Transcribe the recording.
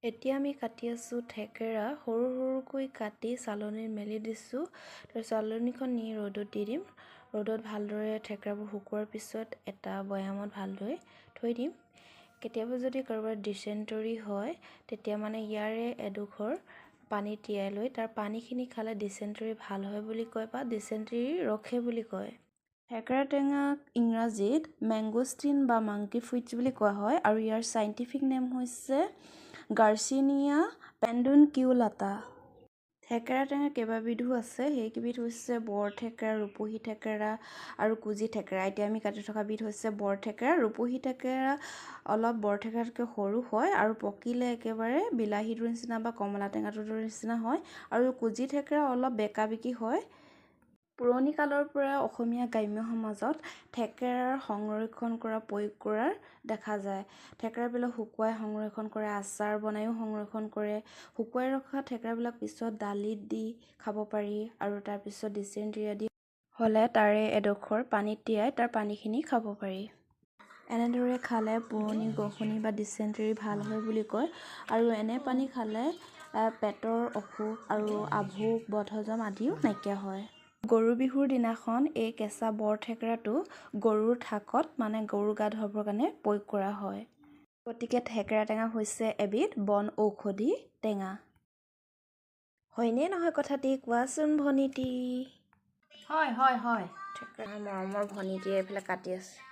এতিয়া আমি কাটি আছোঁ থেকেৰা সৰু সৰুকৈ কাটি চালনীত মেলি দিছোঁ। তাৰ চালনীখন নি ৰ'দত দি দিম। ৰ'দত ভালদৰে থেকেৰাবোৰ শুকোৱাৰ পিছত এটা বৈয়ামত ভালদৰে থৈ দিম। কেতিয়াবা যদি কাৰোবাৰ ডিচেণ্টৰী হয় তেতিয়া মানে ইয়াৰে এডোখৰ পানী তিয়াই লৈ তাৰ পানীখিনি খালে ডিচেণ্টৰী ভাল হয় বুলি কয় বা ডিচেণ্টৰী ৰখে বুলি কয়। থেকেৰা টেঙাক ইংৰাজীত মেংগোষ্টিন বা মাংকি ফ্ৰুইটছ বুলি কোৱা হয় আৰু ইয়াৰ চাইণ্টিফিক নেম হৈছে গাৰ্চিনিয়া পেণ্ডুনকিউলাটা। থেকেৰা টেঙা কেইবাবিধো আছে। সেইকেইবিধ হৈছে বৰ থেকেৰা, ৰূপহী থেকেৰা আৰু কুজি থেকেৰা। এতিয়া আমি কাটি থকা বিধ হৈছে বৰ থেকেৰা। ৰূপহী থেকেৰা অলপ বৰ থেকেৰাতকৈ সৰু হয় আৰু পকিলে একেবাৰে বিলাহীটোৰ নিচিনা বা কমলা টেঙাটোৰ নিচিনা হয় আৰু কুজি থেকেৰা অলপ বেকা বেকি হয়। পুৰণি কালৰ পৰা অসমীয়া গ্ৰাম্য সমাজত থেকেৰাৰ সংৰক্ষণ কৰা প্ৰয়োগ কৰাৰ দেখা যায়। থেকেৰাবিলাক শুকুৱাই সংৰক্ষণ কৰে, আচাৰ বনাইও সংৰক্ষণ কৰে। শুকুৱাই ৰখা থেকেৰাবিলাক পিছত দালিত দি খাব পাৰি আৰু তাৰপিছত ডিচেণ্টৰী আদি হ'লে তাৰে এডোখৰ পানীত তিয়াই তাৰ পানীখিনি খাব পাৰি। এনেদৰে খালে পুৰণি গহনি বা ডিচেণ্টৰী ভাল হয় বুলি কয় আৰু এনে পানী খালে পেটৰ অসুখ আৰু আভোক বদহজম আদিও নাইকিয়া হয়। গৰু বিহুৰ দিনাখন এই কেঁচা বৰ থেকেৰাটো গৰুৰ থাকত মানে গৰু গা ধুৱাবৰ কাৰণে প্ৰয়োগ কৰা হয়। গতিকে থেকেৰা টেঙা হৈছে এবিধ বন ঔষধি টেঙা। হয়নে নহয় কথাটি কোৱাচোন ভনীটি? হয় হয় হয়। থেকেৰা মৰমৰ ভনীটিয়ে এইফালে কাটি আছে।